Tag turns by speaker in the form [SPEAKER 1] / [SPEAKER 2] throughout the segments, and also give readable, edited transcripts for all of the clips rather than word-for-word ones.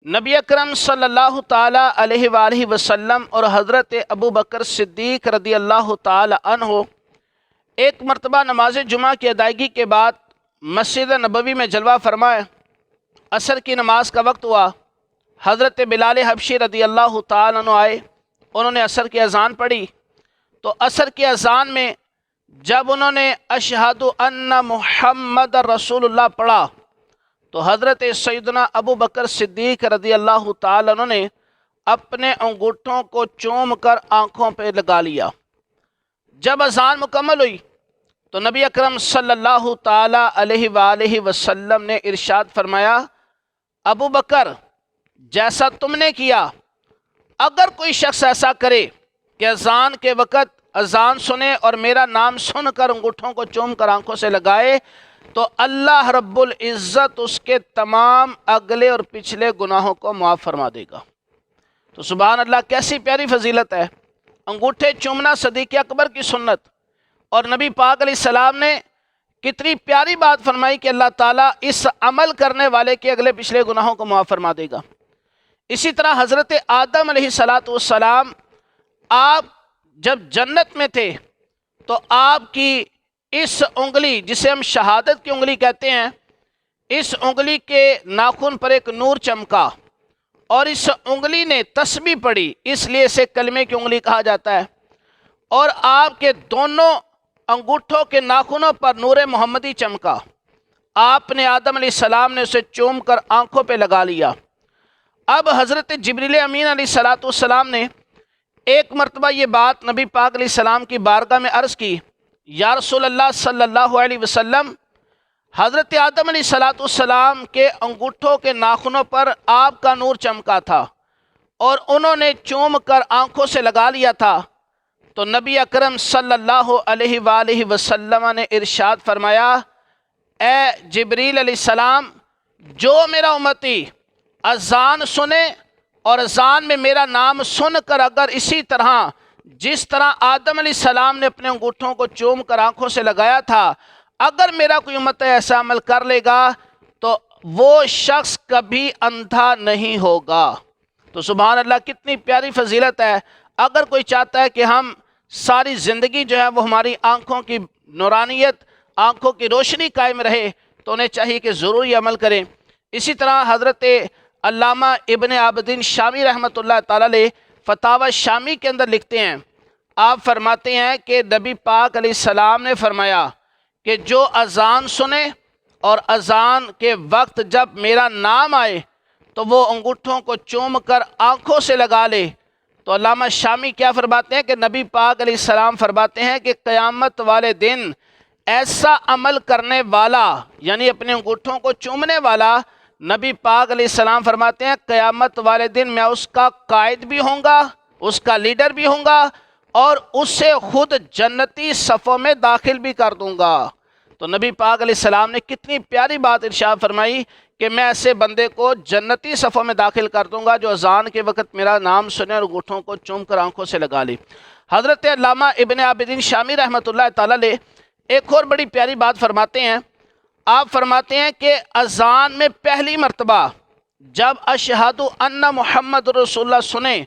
[SPEAKER 1] نبی اکرم صلی اللہ تعالی علیہ وآلہ وسلم اور حضرت ابو بکر صدیق رضی اللہ تعالی عنہ ایک مرتبہ نماز جمعہ کی ادائیگی کے بعد مسجد نبوی میں جلوہ فرمائے۔ عصر کی نماز کا وقت ہوا، حضرت بلال حبشی رضی اللہ تعالی عنہ آئے، انہوں نے عصر کی اذان پڑھی۔ تو عصر کی اذان میں جب انہوں نے اشہد ان محمد رسول اللہ پڑھا تو حضرت سیدنا ابو بکر صدیق رضی اللہ تعالی عنہ نے اپنے انگوٹھوں کو چوم کر آنکھوں پہ لگا لیا۔ جب اذان مکمل ہوئی تو نبی اکرم صلی اللہ تعالی علیہ وآلہ وسلم نے ارشاد فرمایا، ابو بکر جیسا تم نے کیا، اگر کوئی شخص ایسا کرے کہ اذان کے وقت اذان سنے اور میرا نام سن کر انگوٹھوں کو چوم کر آنکھوں سے لگائے تو اللہ رب العزت اس کے تمام اگلے اور پچھلے گناہوں کو معاف فرما دے گا۔ تو سبحان اللہ، کیسی پیاری فضیلت ہے۔ انگوٹھے چومنا صدیق اکبر کی سنت، اور نبی پاک علیہ السلام نے کتنی پیاری بات فرمائی کہ اللہ تعالیٰ اس عمل کرنے والے کے اگلے پچھلے گناہوں کو معاف فرما دے گا۔ اسی طرح حضرت آدم علیہ السلام آپ جب جنت میں تھے تو آپ کی اس انگلی، جسے ہم شہادت کی انگلی کہتے ہیں، اس انگلی کے ناخن پر ایک نور چمکا اور اس انگلی نے تسبیح پڑھی، اس لیے اسے کلمے کی انگلی کہا جاتا ہے۔ اور آپ کے دونوں انگوٹھوں کے ناخنوں پر نور محمدی چمکا، آپ نے آدم علیہ السلام نے اسے چوم کر آنکھوں پہ لگا لیا۔ اب حضرت جبریل امین علیہ السلام نے ایک مرتبہ یہ بات نبی پاک علیہ السلام کی بارگاہ میں عرض کی، یا رسول اللہ صلی اللہ علیہ وسلم، حضرت آدم علیہ السلام کے انگوٹھوں کے ناخنوں پر آپ کا نور چمکا تھا اور انہوں نے چوم کر آنکھوں سے لگا لیا تھا۔ تو نبی اکرم صلی اللہ علیہ وآلہ وسلم نے ارشاد فرمایا، اے جبریل علیہ السلام، جو میرا امتی اذان سنے اور اذان میں میرا نام سن کر اگر اسی طرح جس طرح آدم علیہ السلام نے اپنے انگوٹھوں کو چوم کر آنکھوں سے لگایا تھا، اگر میرا کوئی امت ایسا عمل کر لے گا تو وہ شخص کبھی اندھا نہیں ہوگا۔ تو سبحان اللہ، کتنی پیاری فضیلت ہے۔ اگر کوئی چاہتا ہے کہ ہم ساری زندگی جو ہے وہ ہماری آنکھوں کی نورانیت، آنکھوں کی روشنی قائم رہے، تو انہیں چاہیے کہ ضرور یہ عمل کریں۔ اسی طرح حضرت علامہ ابن عابدین شامی رحمۃ اللہ تعالی علیہ فتاوی شامی کے اندر لکھتے ہیں، آپ فرماتے ہیں کہ نبی پاک علیہ السلام نے فرمایا کہ جو اذان سنے اور اذان کے وقت جب میرا نام آئے تو وہ انگوٹھوں کو چوم کر آنکھوں سے لگا لے۔ تو علامہ شامی کیا فرماتے ہیں کہ نبی پاک علیہ السلام فرماتے ہیں کہ قیامت والے دن ایسا عمل کرنے والا، یعنی اپنے انگوٹھوں کو چومنے والا، نبی پاک علیہ السلام فرماتے ہیں قیامت والے دن میں اس کا قائد بھی ہوں گا، اس کا لیڈر بھی ہوں گا، اور اسے خود جنتی صفوں میں داخل بھی کر دوں گا۔ تو نبی پاک علیہ السلام نے کتنی پیاری بات ارشاد فرمائی کہ میں ایسے بندے کو جنتی صفوں میں داخل کر دوں گا جو اذان کے وقت میرا نام سنے اور انگوٹھوں کو چوم کر آنکھوں سے لگا لے۔ حضرت علامہ ابن عابدین شامی رحمۃ اللہ تعالی علیہ ایک اور بڑی پیاری بات فرماتے ہیں، آپ فرماتے ہیں کہ اذان میں پہلی مرتبہ جب اشہد ان محمد رسول اللہ سنے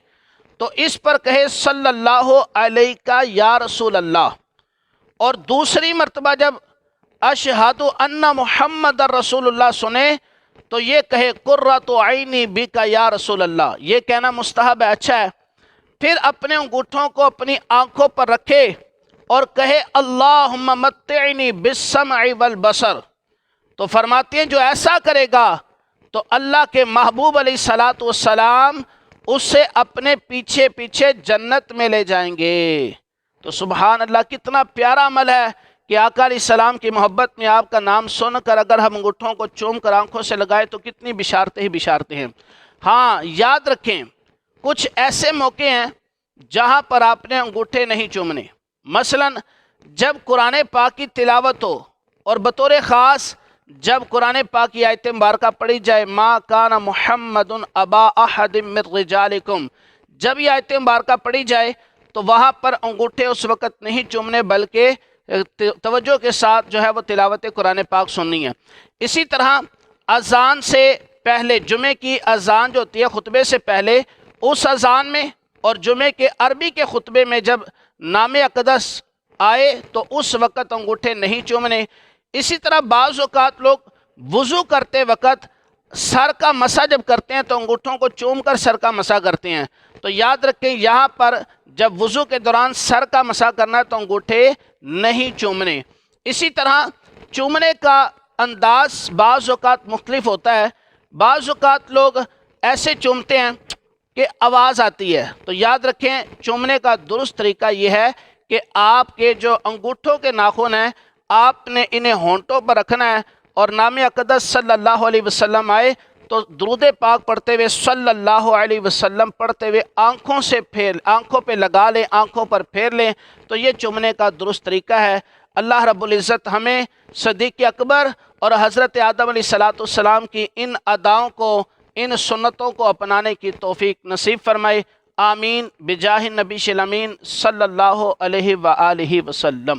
[SPEAKER 1] تو اس پر کہے صلی اللہ علیہ یا رسول اللہ، اور دوسری مرتبہ جب اشہد ان محمد رسول اللہ سنے تو یہ کہے قرۃ عینی بک یا رسول اللہ، یہ کہنا مستحب ہے، اچھا ہے۔ پھر اپنے انگوٹھوں کو اپنی آنکھوں پر رکھے اور کہے اللہم متعنی بالسمع والبصر۔ تو فرماتے ہیں جو ایسا کرے گا تو اللہ کے محبوب علیہ السلام اسے اپنے پیچھے پیچھے جنت میں لے جائیں گے۔ تو سبحان اللہ، کتنا پیارا عمل ہے کہ آقا علیہ السلام کی محبت میں آپ کا نام سن کر اگر ہم انگوٹھوں کو چوم کر آنکھوں سے لگائے تو کتنی بشارتیں ہی بشارتیں ہیں۔ ہاں، یاد رکھیں کچھ ایسے موقع ہیں جہاں پر آپ نے انگوٹھے نہیں چومنے، مثلا جب قرآن پاک کی تلاوت ہو، اور بطور خاص جب قرآن پاک کی آیت مبارکہ پڑھی جائے ما کان محمد ابا احد من رجالکم، جب یہ آیت مبارکہ پڑھی جائے تو وہاں پر انگوٹھے اس وقت نہیں چومنے بلکہ توجہ کے ساتھ جو ہے وہ تلاوت قرآن پاک سننی ہے۔ اسی طرح اذان سے پہلے جمعے کی اذان جو ہوتی ہے خطبے سے پہلے، اس اذان میں اور جمعے کے عربی کے خطبے میں جب نام اقدس آئے تو اس وقت انگوٹھے نہیں چومنے۔ اسی طرح بعض اوقات لوگ وضو کرتے وقت سر کا مسح جب کرتے ہیں تو انگوٹھوں کو چوم کر سر کا مسح کرتے ہیں، تو یاد رکھیں یہاں پر جب وضو کے دوران سر کا مسح کرنا ہے تو انگوٹھے نہیں چومنے۔ اسی طرح چومنے کا انداز بعض اوقات مختلف ہوتا ہے، بعض اوقات لوگ ایسے چومتے ہیں کہ آواز آتی ہے، تو یاد رکھیں چومنے کا درست طریقہ یہ ہے کہ آپ کے جو انگوٹھوں کے ناخن ہیں آپ نے انہیں ہونٹوں پر رکھنا ہے، اور نام اقدس صلی اللہ علیہ وسلم آئے تو درود پاک پڑھتے ہوئے صلی اللہ علیہ وسلم پڑھتے ہوئے آنکھوں پہ لگا لیں، آنکھوں پر پھیر لیں، تو یہ چومنے کا درست طریقہ ہے۔ اللہ رب العزت ہمیں صدیق اکبر اور حضرت آدم علیہ السلام کی ان اداؤں کو، ان سنتوں کو اپنانے کی توفیق نصیب فرمائے۔ آمین بجاہ النبی الامین صلی اللہ علیہ وآلہ وسلم۔